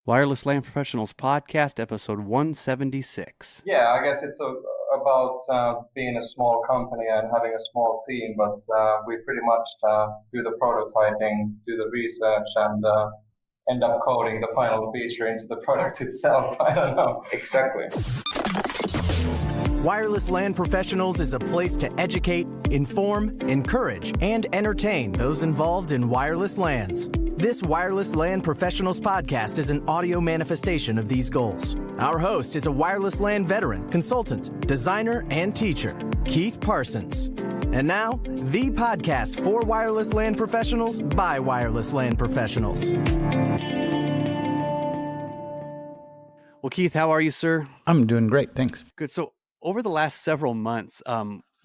Wireless LAN Professionals Podcast, episode 176. Yeah, I guess it's about being a small company and having a small team, but we pretty much do the prototyping, do the research, and end up coding the final feature into the product itself. I don't know. Exactly. Wireless LAN Professionals is a place to educate, inform, encourage, and entertain those involved in wireless LANs. This Wireless LAN Professionals podcast is an audio manifestation of these goals. Our host is a wireless LAN veteran, consultant, designer, and teacher, Keith Parsons. And now, the podcast for wireless LAN professionals by wireless LAN professionals. Well, Keith, how are you, sir? I'm doing great, thanks. Good. So over the last several months,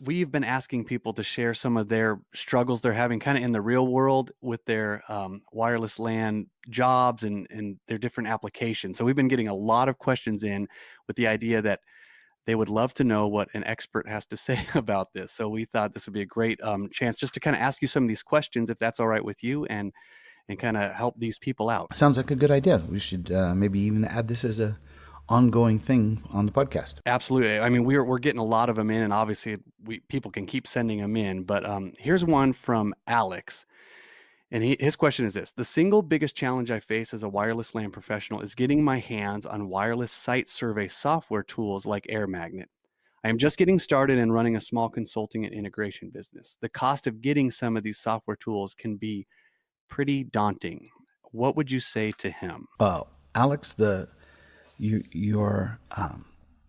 we've been asking people to share some of their struggles they're having kind of in the real world with their wireless LAN jobs and their different applications. So we've been getting a lot of questions in with the idea that they would love to know what an expert has to say about this. So we thought this would be a great chance just to kind of ask you some of these questions, if that's all right with you, and kind of help these people out. Sounds like a good idea. We should maybe even add this as a ongoing thing on the podcast. Absolutely. I mean, we're getting a lot of them in, and obviously people can keep sending them in. But here's one from Alex, and his question is this: the single biggest challenge I face as a wireless LAN professional is getting my hands on wireless site survey software tools like AirMagnet. I am just getting started and running a small consulting and integration business. The cost of getting some of these software tools can be pretty daunting. What would you say to him? Alex, you're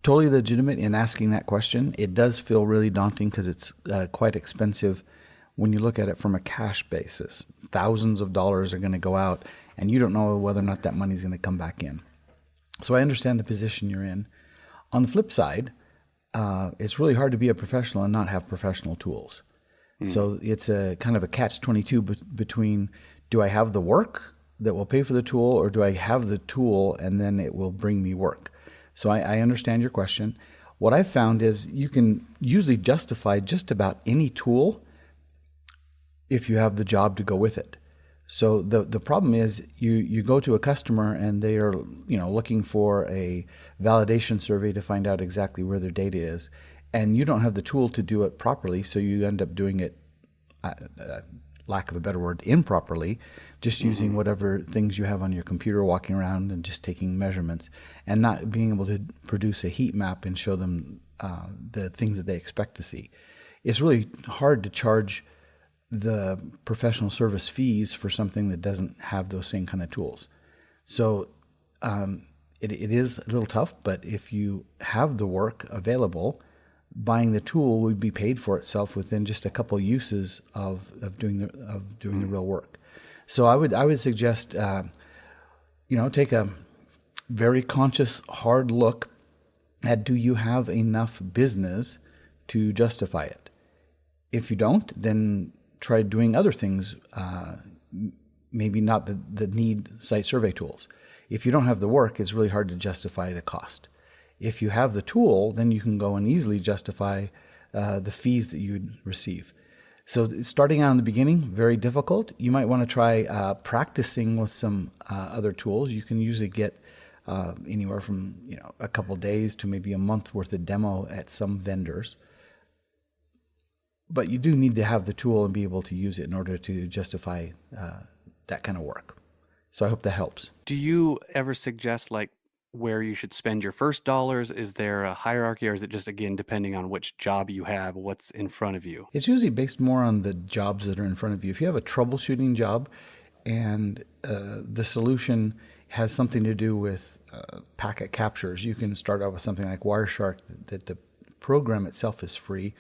totally legitimate in asking that question. It does feel really daunting because it's quite expensive when you look at it from a cash basis. Thousands of dollars are going to go out, and you don't know whether or not that money is going to come back in. So I understand the position you're in. On the flip side, it's really hard to be a professional and not have professional tools. So it's a kind of a catch-22 between, do I have the work that will pay for the tool, or do I have the tool and then it will bring me work? So I understand your question. What I've found is you can usually justify just about any tool if you have the job to go with it. So the problem is you go to a customer and they are looking for a validation survey to find out exactly where their data is, and you don't have the tool to do it properly, so you end up doing it lack of a better word, improperly, just using whatever things you have on your computer, walking around and just taking measurements, and not being able to produce a heat map and show them the things that they expect to see. It's really hard to charge the professional service fees for something that doesn't have those same kind of tools. So it is a little tough, but if you have the work available, buying the tool would be paid for itself within just a couple uses of doing the real work. So I would suggest take a very conscious, hard look at, do you have enough business to justify it? If you don't, then try doing other things. Maybe not the need site survey tools. If you don't have the work, it's really hard to justify the cost. If you have the tool, then you can go and easily justify the fees that you'd receive. So starting out in the beginning, very difficult. You might want to try practicing with some other tools. You can usually get anywhere from a couple days to maybe a month worth of demo at some vendors. But you do need to have the tool and be able to use it in order to justify that kind of work. So I hope that helps. Do you ever suggest where you should spend your first dollars? Is there a hierarchy, or is it just, again, depending on which job you have, what's in front of you? It's usually based more on the jobs that are in front of you. If you have a troubleshooting job and the solution has something to do with packet captures, you can start out with something like Wireshark, that the program itself is free,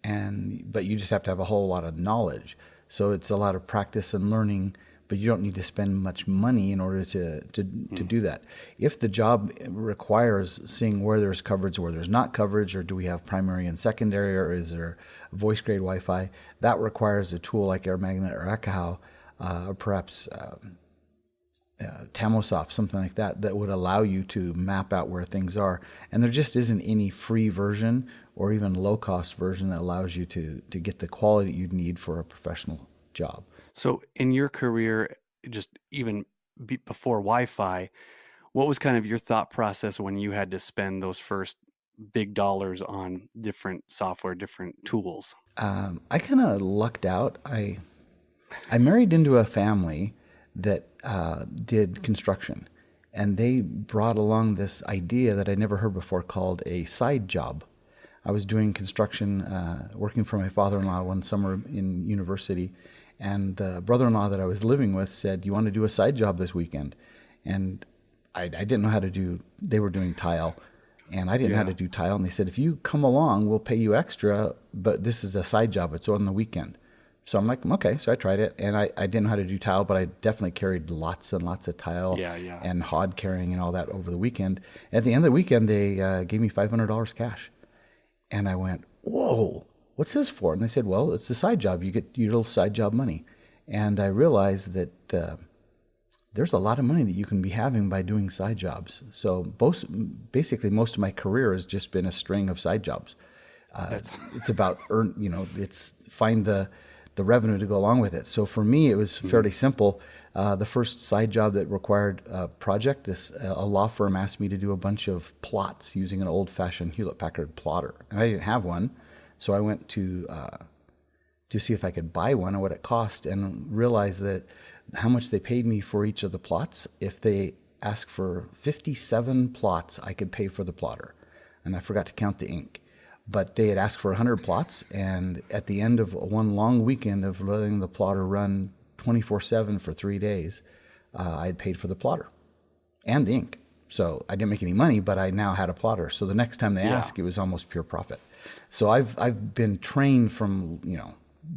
but you just have to have a whole lot of knowledge. So it's a lot of practice and learning, but you don't need to spend much money in order to do that. If the job requires seeing where there's coverage, where there's not coverage, or do we have primary and secondary, or is there voice grade Wi-Fi, that requires a tool like AirMagnet or Ekahau, or perhaps Tamosoft, something like that would allow you to map out where things are. And there just isn't any free version or even low-cost version that allows you to get the quality that you'd need for a professional job. So in your career, just even before Wi-Fi, What was kind of your thought process when you had to spend those first big dollars on different software, different tools? I kind of lucked out. I married into a family that did construction, and they brought along this idea that I never heard before called a side job. I was doing construction, working for my father-in-law one summer in university, and the brother-in-law that I was living with said, "You want to do a side job this weekend?" And I didn't know how to do, they were doing tile, and I didn't know how to do tile. And they said, "If you come along, we'll pay you extra, but this is a side job. It's on the weekend." So I'm like, okay. So I tried it, and I didn't know how to do tile, but I definitely carried lots and lots of tile and hod carrying and all that over the weekend. At the end of the weekend, they gave me $500 cash. And I went, whoa, what's this for? And they said, well, it's a side job. You get your little side job money. And I realized that there's a lot of money that you can be having by doing side jobs. So basically most of my career has just been a string of side jobs. It's about it's find the revenue to go along with it. So for me, it was fairly simple. The first side job that required a project, a law firm asked me to do a bunch of plots using an old-fashioned Hewlett-Packard plotter. And I didn't have one, so I went to see if I could buy one and what it cost, and realized that how much they paid me for each of the plots. If they asked for 57 plots, I could pay for the plotter. And I forgot to count the ink. But they had asked for 100 plots, and at the end of one long weekend of letting the plotter run 24/7 for 3 days, I had paid for the plotter and the ink. So I didn't make any money, but I now had a plotter. So the next time they asked, it was almost pure profit. So I've been trained from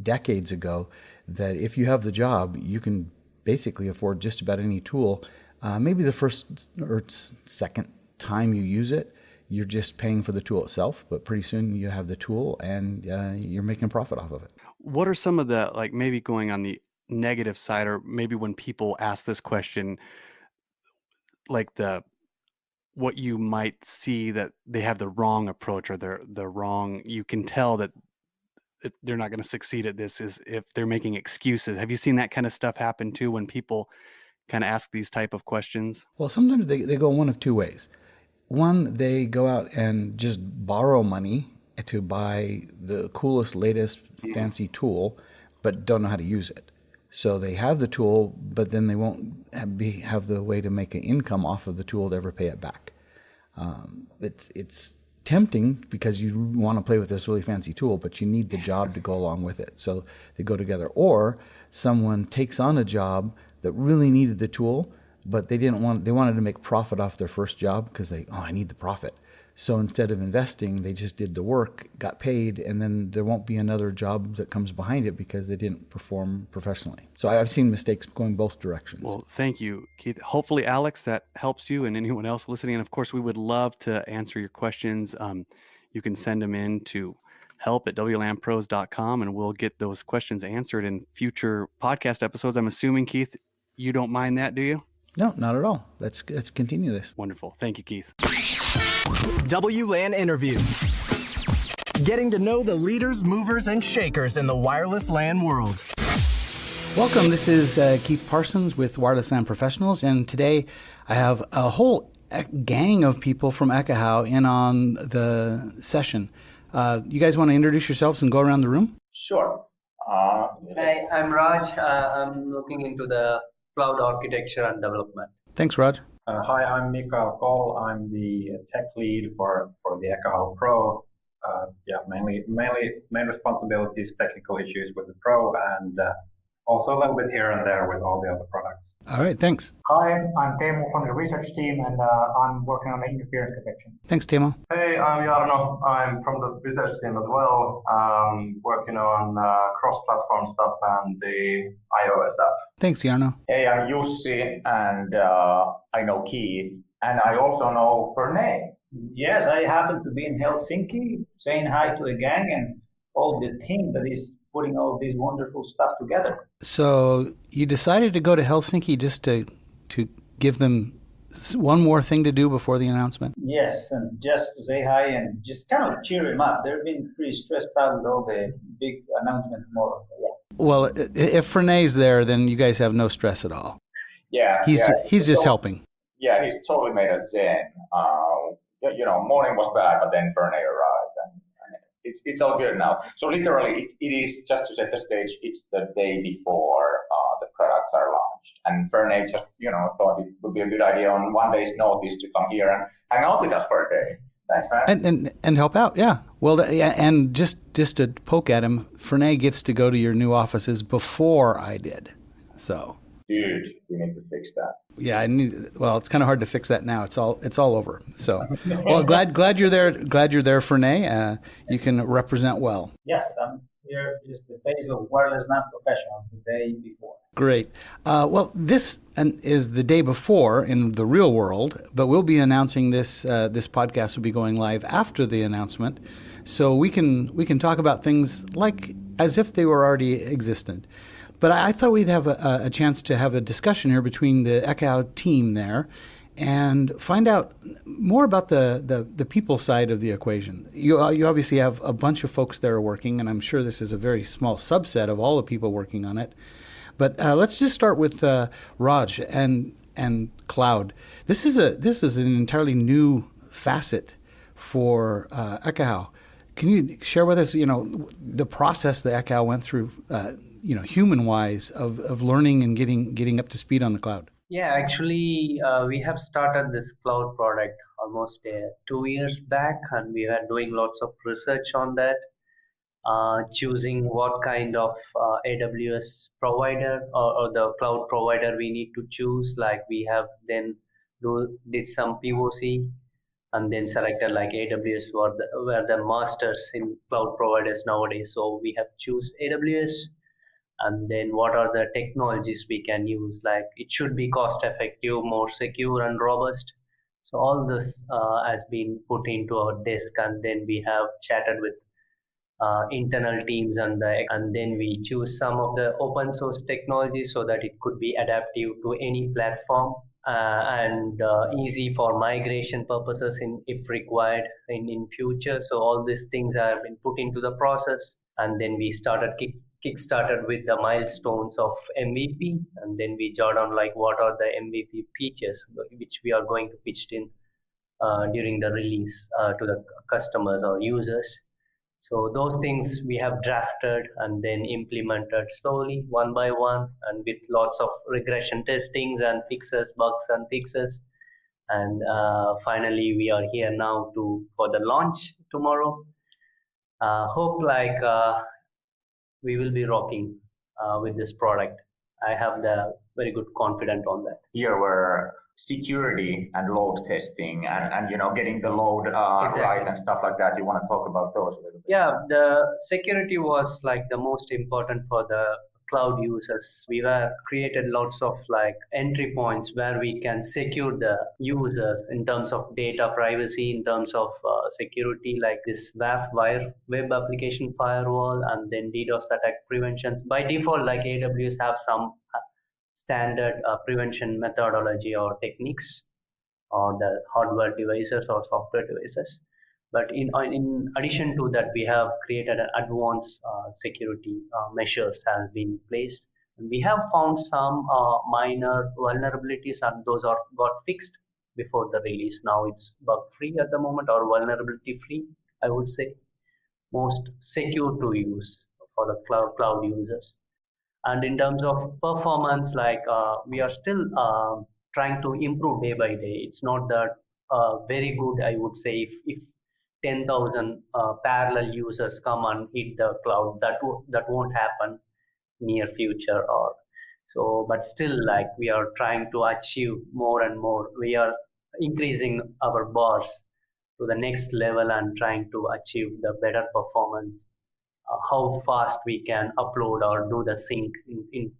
decades ago that if you have the job, you can basically afford just about any tool. Maybe the first or second time you use it, you're just paying for the tool itself, but pretty soon you have the tool and you're making profit off of it. What are some of the, like, maybe going on the negative side, or maybe when people ask this question, like what you might see that they have the wrong approach, or the wrong, you can tell that they're not going to succeed at this, is if they're making excuses. Have you seen that kind of stuff happen too when people kind of ask these type of questions? Well, sometimes they go one of two ways. One, they go out and just borrow money to buy the coolest, latest, fancy tool, but don't know how to use it. So they have the tool, but then they won't have the way to make an income off of the tool to ever pay it back. It's tempting because you want to play with this really fancy tool, but you need the job to go along with it. So they go together. Or someone takes on a job that really needed the tool, but they wanted to make profit off their first job because I need the profit. So instead of investing, they just did the work, got paid, and then there won't be another job that comes behind it because they didn't perform professionally. So I've seen mistakes going both directions. Well, thank you, Keith. Hopefully, Alex, that helps you and anyone else listening. And of course, we would love to answer your questions. You can send them in to help@wlandpros.com, and we'll get those questions answered in future podcast episodes. I'm assuming, Keith, you don't mind that, do you? No, not at all. Let's continue this. Wonderful. Thank you, Keith. WLAN interview. Getting to know the leaders, movers, and shakers in the wireless LAN world. Welcome. This is Keith Parsons with Wireless LAN Professionals, and today I have a whole gang of people from Ekahau in on the session. You guys want to introduce yourselves and go around the room? Sure. Hi, I'm Raj. I'm looking into the cloud architecture and development. Thanks, Raj. Hi, I'm Mikael Koll. I'm the tech lead for the Ekahau Pro. Main responsibility is technical issues with the Pro, and also a little bit here and there with all the other products. All right, thanks. Hi, I'm Teemu from the research team, and I'm working on the interference detection. Thanks, Teemu. Hey, I'm Jarno. I'm from the research team as well, working on cross-platform stuff and the iOS app. Thanks, Jarno. Hey, I'm Jussi, and I know Keith, and I also know Fernay. Yes, I happen to be in Helsinki, saying hi to the gang and all the team that is putting all this wonderful stuff together. So you decided to go to Helsinki just to give them one more thing to do before the announcement? Yes, and just to say hi and just kind of cheer them up. They've been pretty stressed out with all the big announcement tomorrow. Yeah. Well, if Fernay's there, then you guys have no stress at all. Yeah. He's just helping. yeah, he's totally made us zen. Morning was bad, but then Fernay arrived, and it's all good now. So literally, it is, just to set the stage, it's the day before the products are launched, and Fernay just thought it would be a good idea on one day's notice to come here and hang out with us for a day. Thanks, man. And help out, yeah. Well, and just to poke at him, Fernay gets to go to your new offices before I did, so. Dude, we need to fix that. Yeah, it's kind of hard to fix that now. It's all over. So, well, glad you're there. Glad you're there, Fernay. You can represent well. Yes, I'm here is the face of wireless LAN professional the day before. Great. Well, this is the day before in the real world, but we'll be announcing this. This podcast will be going live after the announcement, so we can talk about things like as if they were already existent. But I thought we'd have a chance to have a discussion here between the Ekahau team there and find out more about the people side of the equation. You obviously have a bunch of folks that are working, and I'm sure this is a very small subset of all the people working on it. But let's just start with Raj and cloud. This is an entirely new facet for Ekahau. Can you share with us, the process that Ekahau went through, human-wise, of learning and getting up to speed on the cloud? Yeah, actually, we have started this cloud product almost 2 years back, and we were doing lots of research on that, choosing what kind of AWS provider or the cloud provider we need to choose. Like we have then did some POC and then selected like AWS were the masters in cloud providers nowadays. So we have choose AWS. And then what are the technologies we can use? Like it should be cost effective, more secure and robust. So all this has been put into our desk, and then we have chatted with internal teams and then we choose some of the open source technologies so that it could be adaptive to any platform and easy for migration purposes if required in future. So all these things have been put into the process, and then we kick-started with the milestones of MVP, and then we jot on like what are the MVP features which we are going to pitch in during the release to the customers or users. So those things we have drafted and then implemented slowly one by one, and with lots of regression testings and bugs and fixes. And finally we are here now for the launch tomorrow. Hope we will be rocking with this product. I have the very good confidence on that. Here were security and load testing and getting the load Exactly. right and stuff like that. You want to talk about those a little bit? Yeah, the security was like the most important for the cloud users. We were created lots of like entry points where we can secure the users in terms of data privacy, in terms of security, like this WAF web application firewall, and then DDoS attack preventions. By default, like AWS have some standard prevention methodology or techniques or the hardware devices or software devices. But in addition to that, we have created an advanced security measures has been placed. And we have found some minor vulnerabilities, and those got fixed before the release. Now it's bug free at the moment, or vulnerability free, I would say. Most secure to use for the cloud users. And in terms of performance, like we are still trying to improve day by day. It's not that very good, I would say. If 10,000 parallel users come and hit the cloud, that won't happen near future or so. But still, like we are trying to achieve more and more. We are increasing our bars to the next level and trying to achieve the better performance. How fast we can upload or do the sync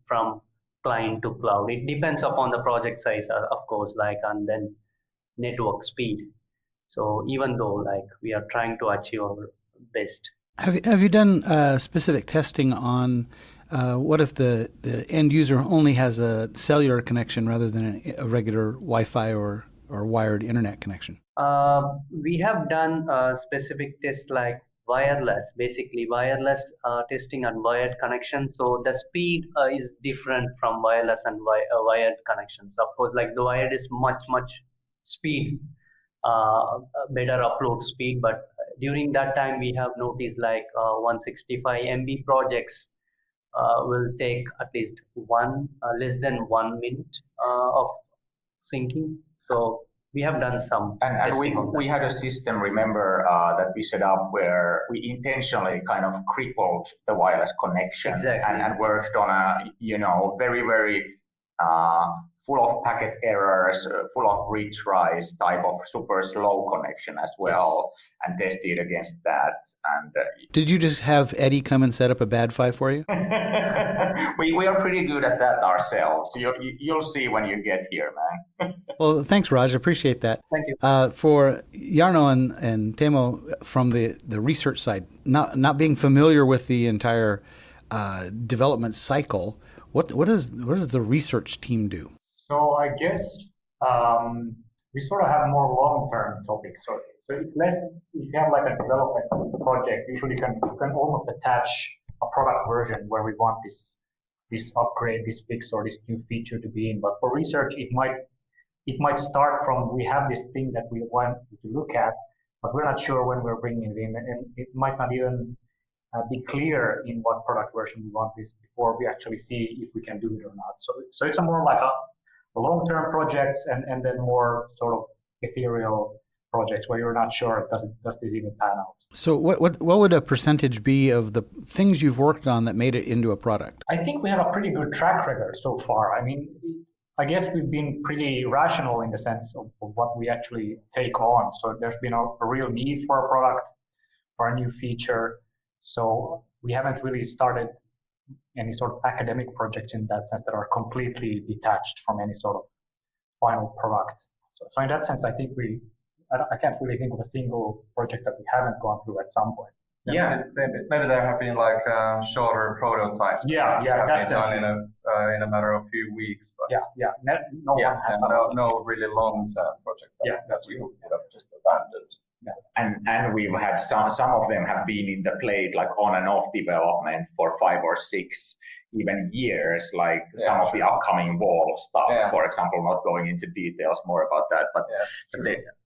from client to cloud. It depends upon the project size, of course, like, and then network speed. So even though like we are trying to achieve our best. Have you done specific testing on what if the end user only has a cellular connection rather than a regular Wi-Fi or wired internet connection? We have done a specific test like wireless, basically wireless testing and wired connection. So the speed is different from wireless and wired connections. Of course, like the wired is much speed, better upload speed. But during that time, we have noticed like 165 MB projects will take at least less than 1 minute of syncing. So we have done some And testing on that. we had a system, remember, that we set up where we intentionally kind of crippled the wireless connection. Exactly. And worked on a, very full of packet errors, full of retries type of super slow connection as well, and tested against that. And Did you just have Eddie come and set up a bad five for you? we are pretty good at that ourselves. You'll see when you get here, man. Well, thanks, Raj. I appreciate that. Thank you. For Jarno and Temo, from the research side, not being familiar with the entire development cycle, what does the research team do? So I guess we sort of have more long-term topics. So it's less, if you have like a development project, usually you can almost attach a product version where we want this upgrade, this fix, or this new feature to be in. But for research, it might start from, we have this thing that we want to look at, but we're not sure when we're bringing it in, and it might not even be clear in what product version we want this before we actually see if we can do it or not. So it's a more like a long-term projects and then more sort of ethereal projects where you're not sure does this even pan out. So what would a percentage be of the things you've worked on that made it into a product? I think we have a pretty good track record so far. I mean, I guess we've been pretty rational in the sense of what we actually take on. So there's been a real need for a product, for a new feature. So we haven't really started any sort of academic projects in that sense that are completely detached from any sort of final product. So in that sense, I think I can't really think of a single project that we haven't gone through at some point. Yeah, maybe there have been like shorter prototypes. Yeah, that's done in a matter of few weeks. But no one has no really long-term project that we have just abandoned. Yeah. And we've had some of them have been in the plate like on and off development for 5 or 6 even years, like some of the upcoming wall stuff, for example, not going into details more about that. But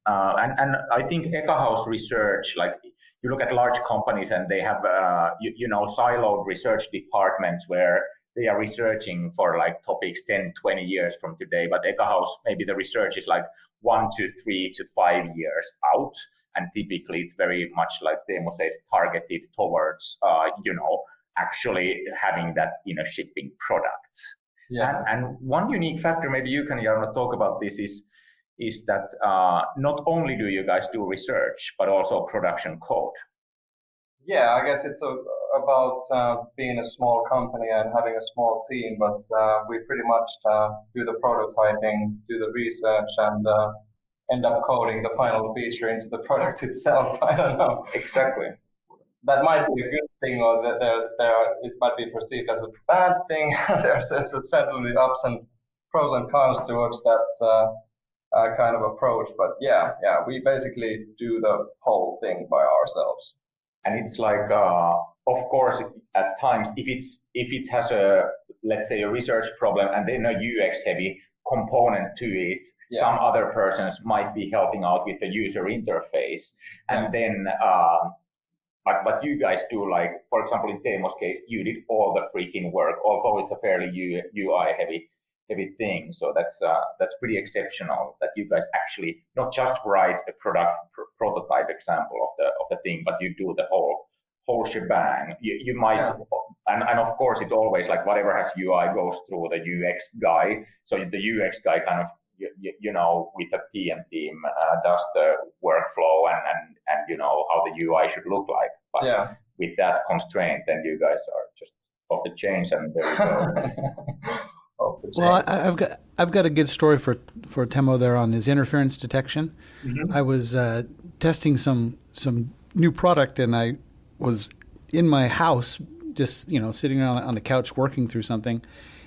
and I think Ekahau's research, like you look at large companies and they have siloed research departments where they are researching for like topics 10, 20 years from today, but Ekahau's maybe the research is like 1 to 3 to 5 years out. And typically it's very much like Teemu said, targeted towards, actually having that in a shipping product. Yeah. And one unique factor, maybe you can, Jarno, talk about this, is that not only do you guys do research, but also production code. Yeah, I guess it's about being a small company and having a small team, but we pretty much do the prototyping, do the research, and end up coding the final feature into the product itself. I don't know. Exactly. That might be a good thing, or that it might be perceived as a bad thing. There's certainly ups and pros and cons towards that kind of approach. But yeah, we basically do the whole thing by ourselves. And it's like, of course, at times, if it has let's say a research problem and then a UX heavy component to it, some other persons might be helping out with the user interface. And then, but you guys do, like, for example, in Teemo's case, you did all the freaking work, although it's a fairly UI heavy thing. So that's pretty exceptional that you guys actually not just write a prototype example of the thing, but you do the whole shebang. You might, and of course it's always like whatever has UI goes through the UX guy. So the UX guy kind of with the PM team does the workflow and how the UI should look like. But with that constraint, then you guys are just off the chains, and there you go. Well, I've got a good story for Teemo there on his interference detection. Mm-hmm. I was testing some new product, and I was in my house just sitting on the couch working through something,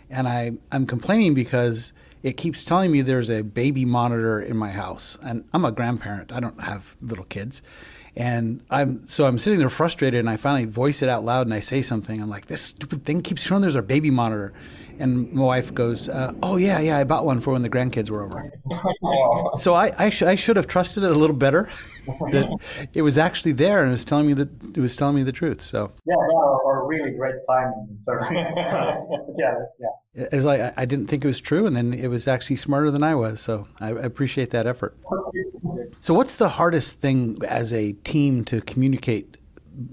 and I'm complaining because it keeps telling me there's a baby monitor in my house, and I'm a grandparent. I don't have little kids. And I'm sitting there frustrated, and I finally voice it out loud, and I say something. I'm like, this stupid thing keeps showing there's a baby monitor. And my wife goes, oh, yeah, I bought one for when the grandkids were over. So I should have trusted it a little better, that it was actually there and it was telling me the truth. So yeah, or really great timing. Yeah. It's like I didn't think it was true, and then it was actually smarter than I was. So I appreciate that effort. So what's the hardest thing as a team to communicate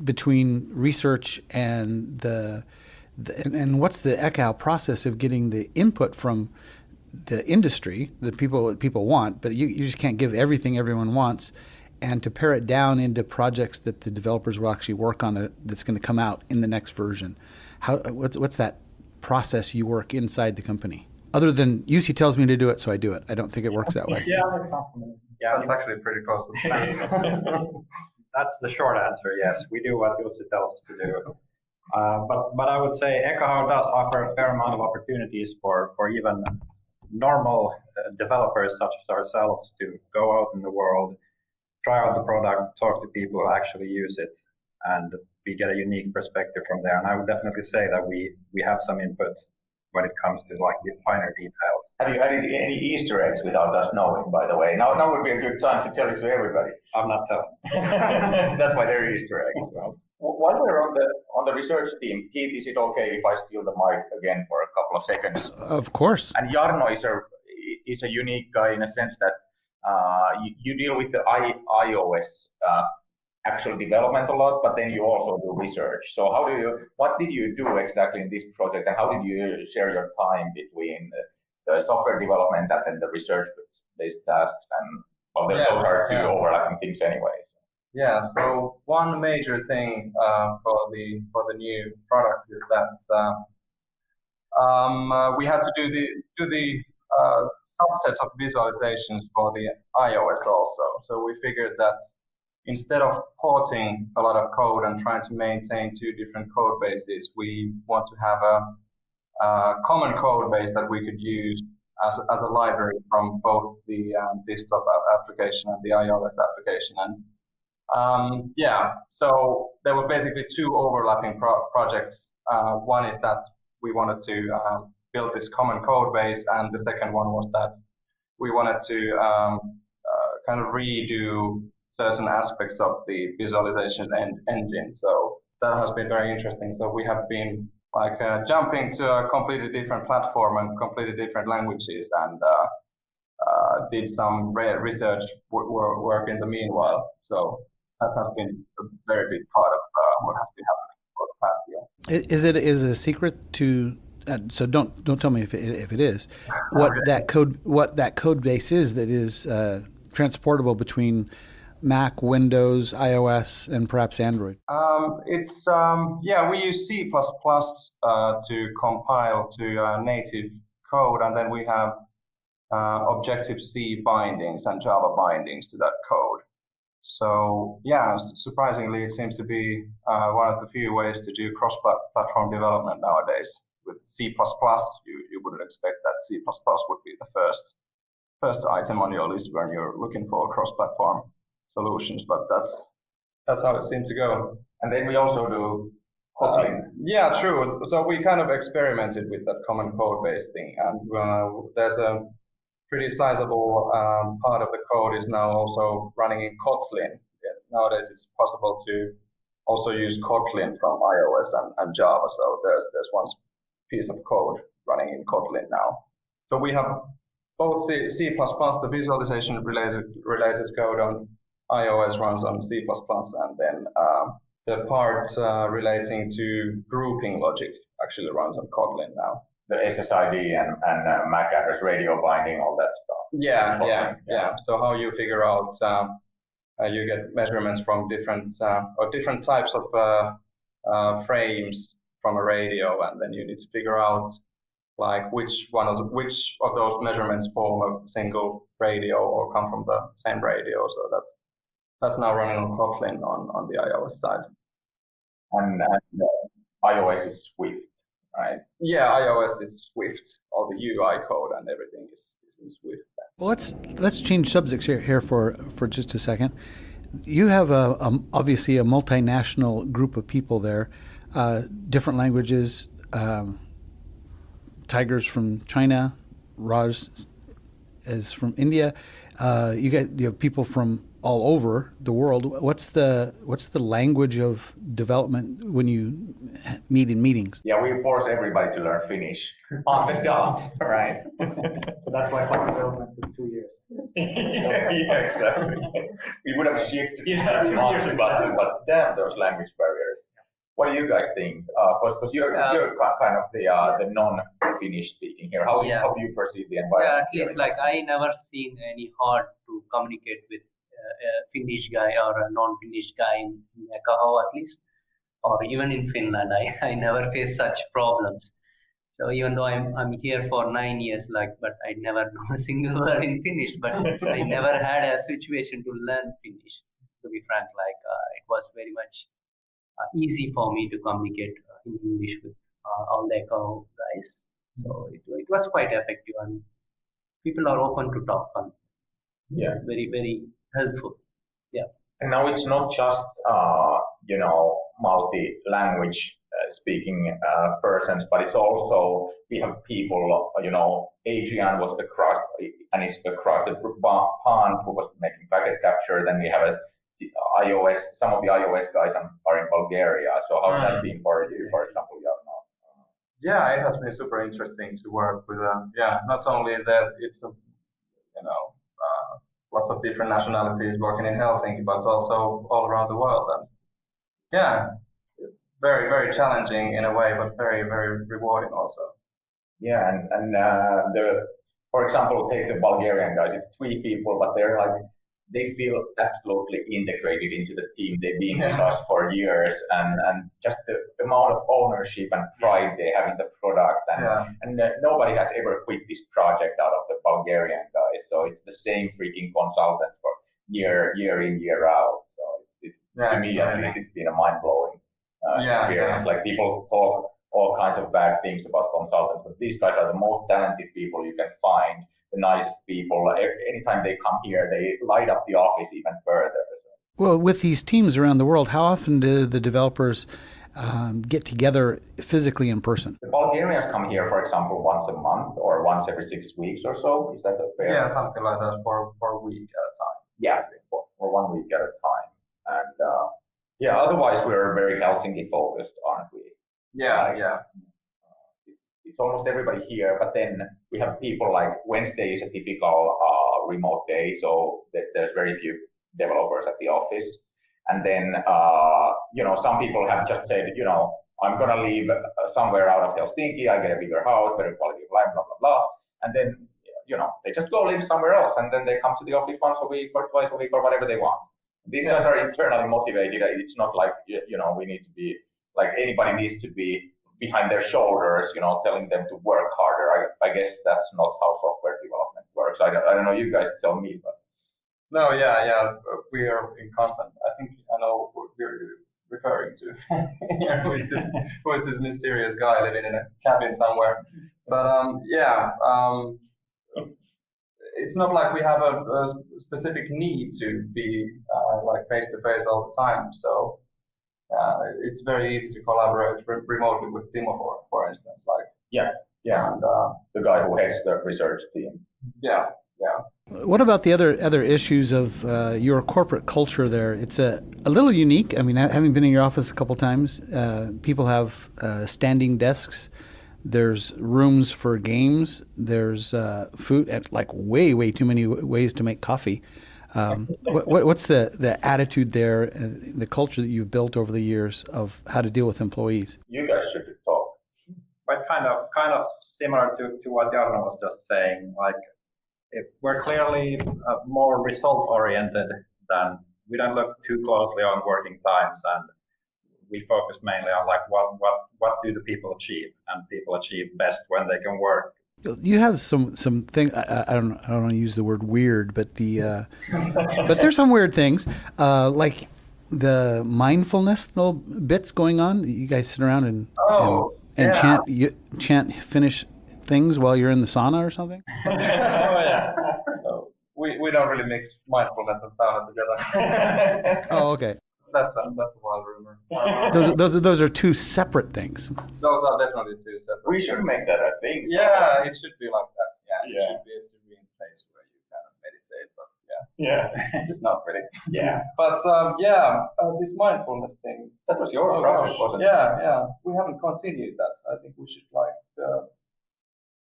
between research and and what's the Ekahau process of getting the input from the industry that people want, but you just can't give everything everyone wants, and to pare it down into projects that the developers will actually work on that's going to come out in the next version? What's that process you work inside the company? Other than UC tells me to do it, so I do it. I don't think it works that way. Yeah, that's actually pretty close to the same. That's the short answer. Yes, we do what Jussi tells us to do. But I would say Ekahau does offer a fair amount of opportunities for even normal developers such as ourselves to go out in the world, try out the product, talk to people who actually use it, and we get a unique perspective from there. And I would definitely say that we have some input when it comes to like the finer details. Have you added any Easter eggs without us knowing, by the way? Now would be a good time to tell it to everybody. I'm not telling. That's why they're Easter eggs. Well, while we're on the research team, Keith, is it okay if I steal the mic again for a couple of seconds? Of course. And Jarno is a unique guy in a sense that you deal with the iOS actual development a lot, but then you also do research. So what did you do exactly in this project, and how did you share your time between the software development and then the research-based tasks? And those are two overlapping things anyway. Yeah. So one major thing for the new product is that we had to do the subsets of visualizations for the iOS also. So we figured that instead of porting a lot of code and trying to maintain two different code bases, we want to have a common code base that we could use as a library from both the desktop application and the iOS application. And so there was basically two overlapping projects. One is that we wanted to build this common code base, and the second one was that we wanted to kind of redo certain aspects of the visualization engine. So that has been very interesting. So we have been like jumping to a completely different platform and completely different languages, and did some research work in the meanwhile. So that has been a very big part of what has been happening for the past year. Is it a secret to? So don't tell me if it is what that code base is that is transportable between Mac, Windows, iOS, and perhaps Android. We use C++ to compile to native code, and then we have Objective-C bindings and Java bindings to that code. So yeah, surprisingly, it seems to be one of the few ways to do cross-platform development nowadays. With C++, you wouldn't expect that C++ would be the first item on your list when you're looking for cross-platform solutions, but that's how it seemed to go. And then we also do Kotlin. Yeah, true. So we kind of experimented with that common code base thing, and there's a pretty sizable part of the code is now also running in Kotlin. Nowadays, it's possible to also use Kotlin from iOS and Java. So there's one piece of code running in Kotlin now. So we have both C++, the visualization related code on iOS runs on C++, and then the part relating to grouping logic actually runs on Kotlin now. The SSID and MAC address radio binding, all that stuff. Yeah. So how you figure out, you get measurements from different types of frames from a radio, and then you need to figure out like which of those measurements form a single radio or come from the same radio. So that's now running on Kotlin on the iOS side. And iOS is Swift. right? Yeah, iOS is Swift. All the UI code and everything is in Swift. Well, let's change subjects here for just a second. You have obviously a multinational group of people there, different languages. Tiger's from China, Raj is from India. You have people from all over the world. What's the language of development when you meet in meetings? Yeah, we force everybody to learn Finnish on the dot, right? So that's why product development took 2 years. Yeah, exactly. We would have shifted Yeah, 2 years ago. but damn those language barriers. What do you guys think? Because you're kind of the non-Finnish speaking here. How do you perceive the environment? At least like I never seen any hard to communicate with a Finnish guy or a non-Finnish guy in Ekahau at least, or even in Finland. I never faced such problems. So even though I'm here for 9 years, but I never know a single word in Finnish. But I never had a situation to learn Finnish. To be frank, it was very much easy for me to communicate in English with all the Ekahau guys. So it was quite effective, and people are open to talk. And yeah, very very helpful. Yeah. And now it's not just multi-language speaking persons, but it's also we have people. Adrian was across and is across the pond who was making packet capture. Then we have iOS. Some of the iOS guys are in Bulgaria. So how's that been for you, for example, Jarno? Yeah, it has been super interesting to work with. Not only that it's lots of different nationalities working in Helsinki, but also all around the world. And yeah, very very challenging in a way, but very very rewarding also. Yeah, and for example, take the Bulgarian guys. It's 3 people, but they feel absolutely integrated into the team. They've been with us for years, and just the amount of ownership and pride they have in the product, and nobody has ever quit this project out of the Bulgarian guys. So it's the same freaking consultants for year in, year out. So to me, at least, it's been a mind-blowing experience. Like people talk all kinds of bad things about consultants, but these guys are the most talented people you can find. The nicest people. Anytime they come here, they light up the office even further. Well, with these teams around the world, how often do the developers get together physically in person? The Bulgarians come here, for example, once a month or once every 6 weeks or so. Is that fair? Yeah, something like that for a week at a time. Yeah, for 1 week at a time. And otherwise we're very Helsinki focused, aren't we? Yeah. It's almost everybody here, but then we have people like Wednesday is a typical remote day, so there's very few developers at the office. And then, some people have just said, I'm going to leave somewhere out of Helsinki, I get a bigger house, better quality of life, blah, blah, blah. And then, they just go live somewhere else, and then they come to the office once a week or twice a week or whatever they want. These guys are internally motivated. It's not like, we need to be, like anybody needs to be behind their shoulders, telling them to work harder. I guess that's not how software development works. I don't know, you guys tell me. But no, yeah, we are in constant. I think I know what you're referring to. who is this mysterious guy living in a cabin somewhere? But it's not like we have a specific need to be like face to face all the time. So. It's very easy to collaborate remotely with Timo, for instance. And the guy who heads the research team. Yeah. What about the other issues of your corporate culture there? It's a little unique. I mean, having been in your office a couple times, people have standing desks. There's rooms for games. There's food at way too many ways to make coffee. What's the attitude there, the culture that you've built over the years of how to deal with employees? You guys should talk. But kind of similar to what Jarno was just saying. If we're clearly more result oriented than we don't look too closely on working times, and we focus mainly on what do the people achieve, and people achieve best when they can work. You have some thing. I don't want to use the word weird, but but there's some weird things like the mindfulness little bits going on. You guys sit around and And Yeah. chant finish things while you're in the sauna or something? Oh, yeah. We don't really mix mindfulness and sauna together. Oh, okay. That's a wild rumor. Those are two separate things. Those are definitely two separate. We should make that a thing. Yeah, it should be like that. Yeah, Yeah. it should be a serene place where you kind of meditate, but yeah, Yeah. it's not really. Yeah. But this mindfulness thing. That was your project, wasn't it? Yeah. We haven't continued that. I think we should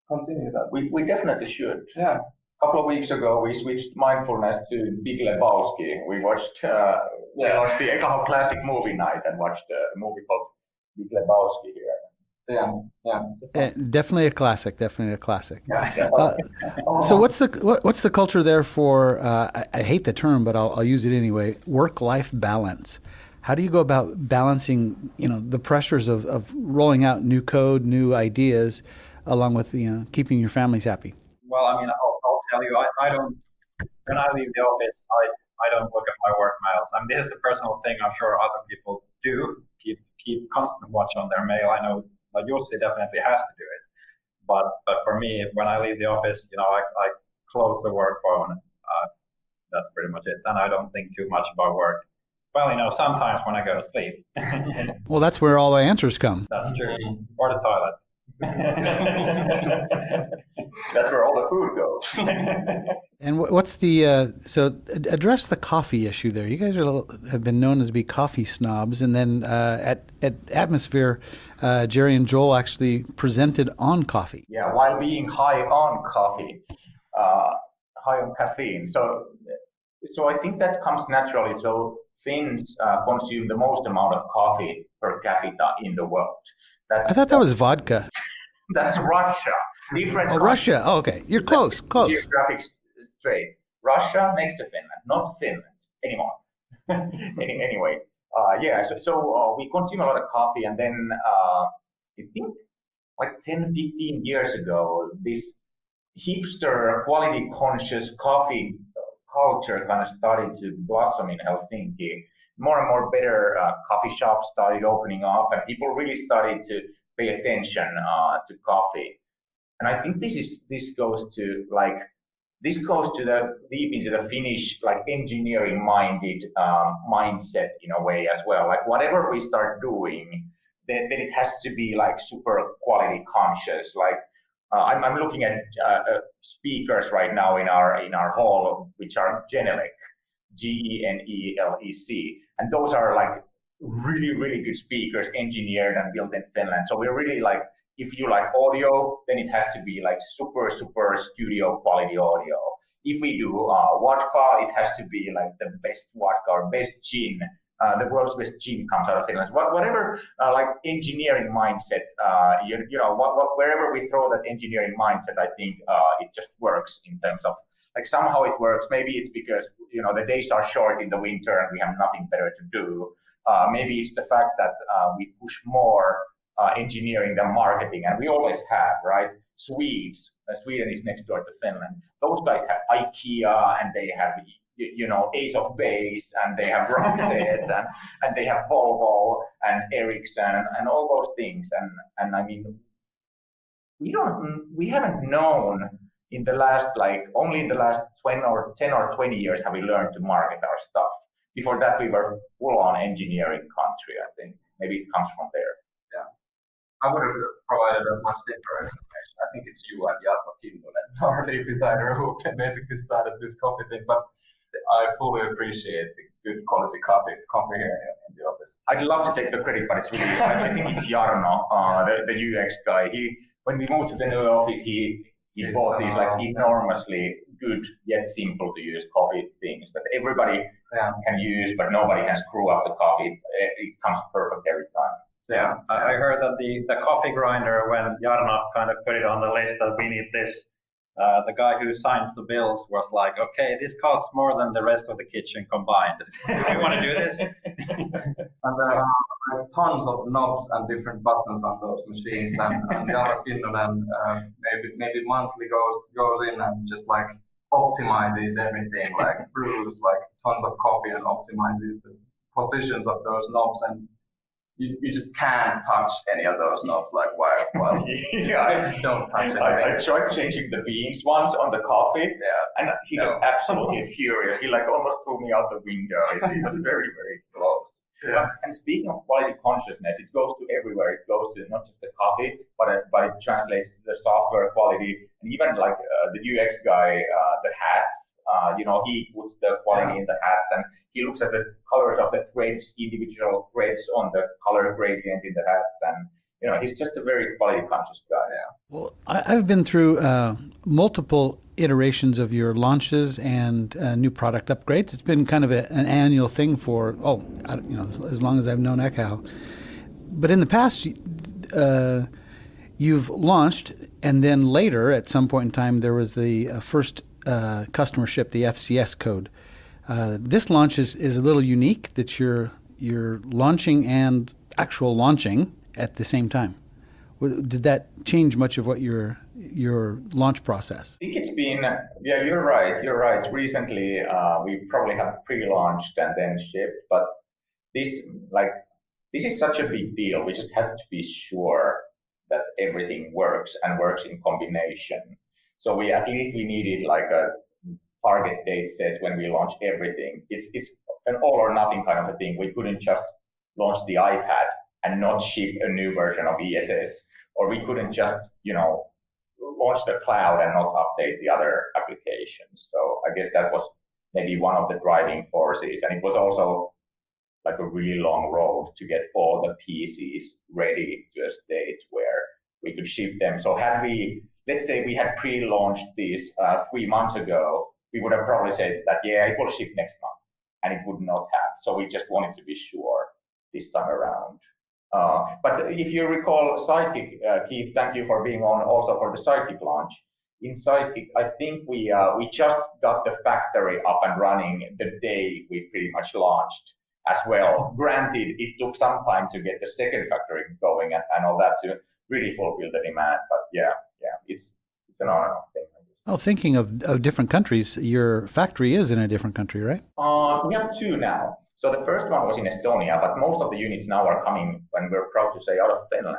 continue that. We definitely should. Yeah. A couple of weeks ago, we switched mindfulness to Big Lebowski. We watched the Ekahau Classic movie night and watched a movie called Big Lebowski here. Yeah. Definitely a classic. Definitely a classic. Yeah. So what's the culture there for? I hate the term, but I'll use it anyway. Work-life balance. How do you go about balancing, the pressures of rolling out new code, new ideas, along with keeping your families happy? Well, I mean, I'll tell you, I don't. When I leave the office, I don't look at my work mails. I mean, this is a personal thing. I'm sure other people do keep constant watch on their mail. I know, like Jussi definitely has to do it. But for me, when I leave the office, I close the work phone. That's pretty much it. And I don't think too much about work. Well, sometimes when I go to sleep. Well, that's where all the answers come. That's true. Or the toilet. That's where all the food goes. And what's the so address the coffee issue there? You guys have been known as be coffee snobs, and then at Atmosphere, Jerry and Joel actually presented on coffee. Yeah, while being high on coffee, high on caffeine. So I think that comes naturally. So Finns consume the most amount of coffee per capita in the world. I thought that was vodka. That's Russia. Different. Oh, Russia. Oh, okay. You're close. Geographic straight. Russia next to Finland, not Finland anymore. Anyway, so we consume a lot of coffee, and then I think like 10, 15 years ago, this hipster, quality-conscious coffee culture kind of started to blossom in Helsinki. More and more better coffee shops started opening up, and people really started to pay attention to coffee. And I think this goes to the deep into the Finnish engineering-minded mindset in a way as well. Like whatever we start doing, then it has to be super quality conscious. I'm looking at speakers right now in our hall, which are Genelec, GENELEC, and those are really, really good speakers, engineered and built in Finland. So we're really if you like audio, then it has to be super studio quality audio. If we do vodka, it has to be the best vodka or best gin. The world's best gin comes out of Finland. Whatever engineering mindset, wherever we throw that engineering mindset, I think it just works in terms of somehow it works. Maybe it's because the days are short in the winter and we have nothing better to do. Maybe it's the fact that we push more engineering than marketing, and we always have, right? Swedes, Sweden is next door to Finland. Those guys have IKEA, and they have Ace of Base, and they have Rockset, and they have Volvo and Ericsson and all those things. And I mean, we haven't known in the last only in the last 10 or 20 years have we learned to market our stuff. Before that, we were full on engineering country. I think maybe it comes from there. Yeah, I would have provided a much different explanation. I think it's you and Jarno Kinnunen, our lead designer, who basically started this coffee thing. But I fully appreciate the good quality coffee here in the office. I'd love to take the credit, but it's really I think it's Jarno, the UX guy. When we moved to the new office, he bought these enormously good yet simple to use coffee things that everybody can use, but nobody can screw up the coffee. It comes perfect every time. Yeah, I heard that the coffee grinder, when Jarno kind of put it on the list that we need this, the guy who signs the bills was like, okay, this costs more than the rest of the kitchen combined. Do you want to do this? And there are tons of knobs and different buttons on those machines, and Jarno Kinnunen maybe monthly goes in and just optimizes everything, brews tons of coffee and optimizes the positions of those knobs. And you just can't touch any of those knobs like wire. Well, Yeah, I just don't touch anything. I tried changing the beams once on the coffee, and he got absolutely furious. He like almost threw me out the window. It was very, very close. Yeah. And speaking of quality consciousness, it goes to everywhere. It goes to not just the coffee, but it translates to the software quality, and even like the UX guy, the hats. He puts the quality in the hats, and he looks at the colors of the threads, individual threads on the color gradient in the hats, and he's just a very quality conscious guy. Yeah. Well, I've been through multiple iterations of your launches and new product upgrades. It's been kind of an annual thing for as long as I've known Ekahau. But in the past, you've launched, and then later, at some point in time, there was the first customer ship, the FCS code. This launch is a little unique that you're launching and actual launching at the same time. Did that change much of what your launch process? I think it's been, you're right. Recently, we probably have pre-launched and then shipped, but this is such a big deal. We just have to be sure that everything works and works in combination. So we needed like a target date set when we launch everything. It's an all or nothing kind of a thing. We couldn't just launch the iPad and not ship a new version of ESS, or we couldn't just launch the cloud and not update the other applications. So I guess that was maybe one of the driving forces, and it was also like a really long road to get all the PCs ready to a state where we could ship them. So let's say we had pre-launched these 3 months ago, we would have probably said that, it will ship next month, and it would not have. So we just wanted to be sure this time around. But if you recall Sidekick, Keith, thank you for being on also for the Sidekick launch. In Sidekick, I think we just got the factory up and running the day we pretty much launched as well. Granted, it took some time to get the second factory going and all that to really fulfill the demand. But it's an on-and-off thing. Oh, thinking of different countries, your factory is in a different country, right? We have 2 now. So the first one was in Estonia, but most of the units now are coming, and we're proud to say, out of Finland.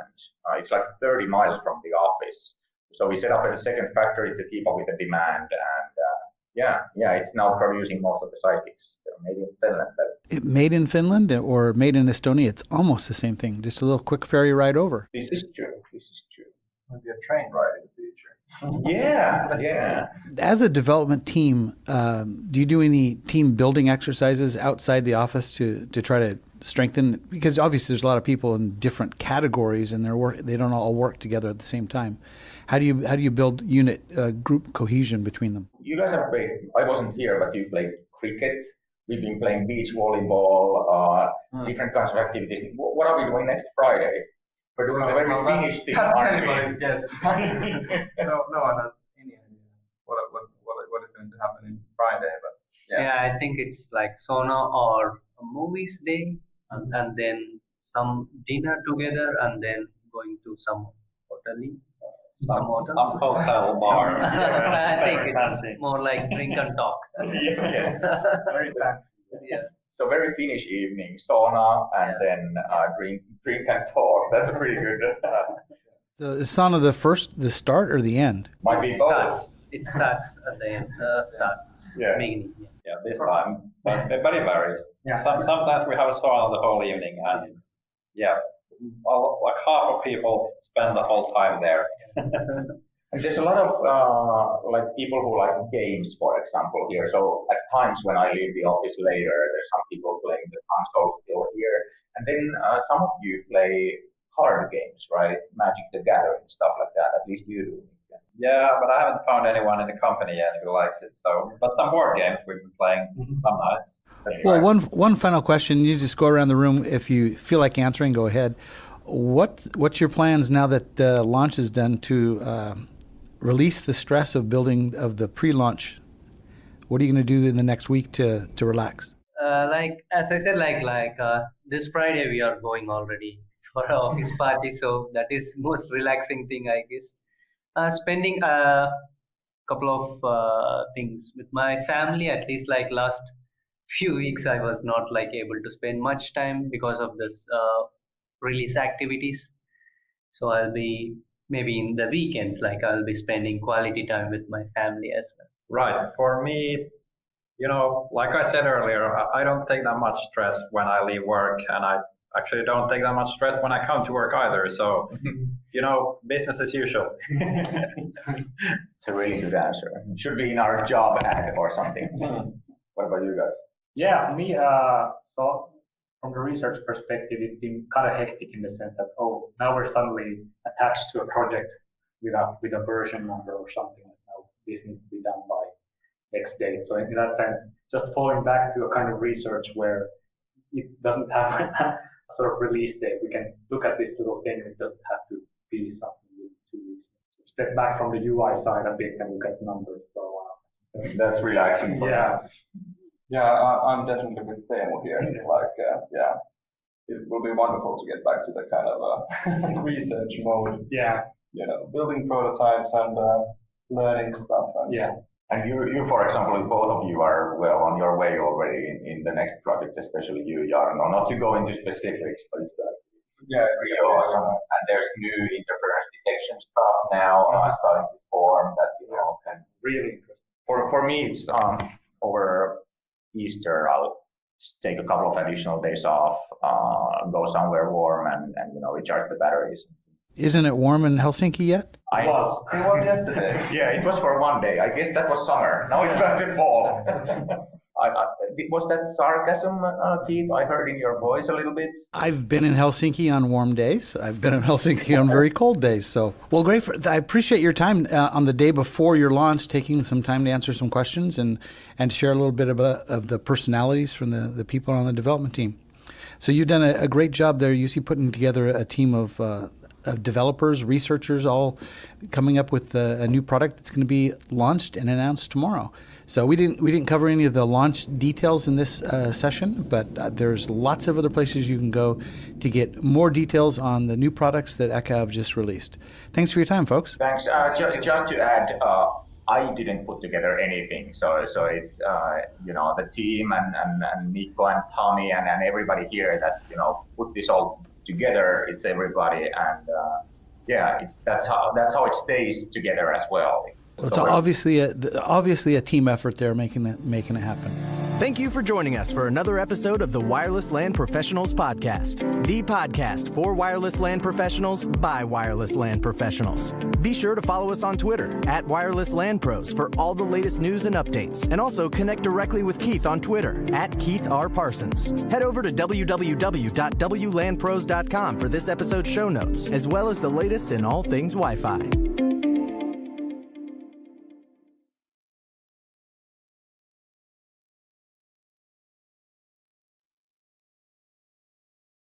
It's like 30 miles from the office. So we set up a second factory to keep up with the demand, and it's now producing most of the Sidekicks. They're made in Finland. Made in Finland or made in Estonia, it's almost the same thing. Just a little quick ferry ride over. This is true. Maybe a train ride in the future. Yeah. As a development team, do you do any team building exercises outside the office to try to strengthen? Because obviously there's a lot of people in different categories, and they don't all work together at the same time. How do you build unit group cohesion between them? You guys have played. I wasn't here, but you played cricket. We've been playing beach volleyball, different kinds of activities. What are we doing next Friday? We're doing a very Finnish thing. That's anybody's guess. No one has any idea what is going to happen in Friday, but I think it's like sauna or a movies day, and then some dinner together, and then going to some hotel bar. I think it's more like drink and talk. Yes, very fancy. Yeah. So very Finnish evening, sauna, and then drink and talk. That's a pretty good. So is sauna the start or the end? Might be both. It starts at the end. Beginning. Yeah, this time, but it varies. Yeah. Sometimes we have a sauna the whole evening, and like half of people spend the whole time there. And there's a lot of like people who like games, for example, here. So at times when I leave the office later, there's some people playing the console still here, and then some of you play card games, right? Magic the Gathering, stuff like that. At least you do. Yeah, but I haven't found anyone in the company yet who likes it. So, but some board games we've been playing some nights. Well, one final question. You just go around the room. If you feel like answering, go ahead. What's your plans now that the launch is done to release the stress of building of the pre-launch? What are you going to do in the next week to relax? Like as I said, like this Friday we are going already for our office party, so that is most relaxing thing, I guess. Spending a couple of things with my family, at least like last few weeks I was not like able to spend much time because of this release activities. So I'll be maybe in the weekends, like I'll be spending quality time with my family as well. Right. For me, like I said earlier, I don't take that much stress when I leave work, and I actually don't take that much stress when I come to work either. So, business as usual. It's a really good answer. It should be in our job ad or something. What about you guys? Yeah, for me, so from the research perspective, it's been kind of hectic in the sense that, now we're suddenly attached to a project with a version number or something. Like, now this needs to be done by X date. So in that sense, just falling back to a kind of research where it doesn't have a sort of release date. We can look at this little thing, and it doesn't have to be something with 2 weeks. So step back from the UI side a bit and look at numbers for a while. That's relaxing. Yeah, I'm definitely with Teemu here. It will be wonderful to get back to the kind of research mode. Yeah. Building prototypes and learning stuff. And you, for example, both of you are well on your way already in the next project, especially you, Jarno. Not to go into specifics, but it's really awesome. And there's new interference detection stuff now starting to form that can really interesting. For me, it's over Easter. I'll just take a couple of additional days off, go somewhere warm, and recharge the batteries. Isn't it warm in Helsinki yet? It was yesterday. Yeah, it was for one day. I guess that was summer. Now it's going to fall. Was that sarcasm, Keith? I heard in your voice a little bit. I've been in Helsinki on warm days. I've been in Helsinki on very cold days. So, well, great. I appreciate your time on the day before your launch, taking some time to answer some questions and share a little bit of the personalities from the people on the development team. So you've done a great job there, Jussi, putting together a team of developers, researchers, all coming up with a new product that's going to be launched and announced tomorrow. So we didn't cover any of the launch details in this session, but there's lots of other places you can go to get more details on the new products that Ekahau have just released. Thanks for your time, folks. Thanks. Just to add, I didn't put together anything, so it's the team and Nico and Tommy and everybody here that put this all together. It's everybody, and that's how it stays together as well. It's obviously a team effort there making it happen. Thank you for joining us for another episode of the Wireless LAN Professionals Podcast, the podcast for wireless LAN professionals by wireless LAN professionals. Be sure to follow us on Twitter at Wireless LAN Pros for all the latest news and updates, and also connect directly with Keith on Twitter at Keith R. Parsons. Head over to www.wlanpros.com for this episode's show notes, as well as the latest in all things Wi-Fi.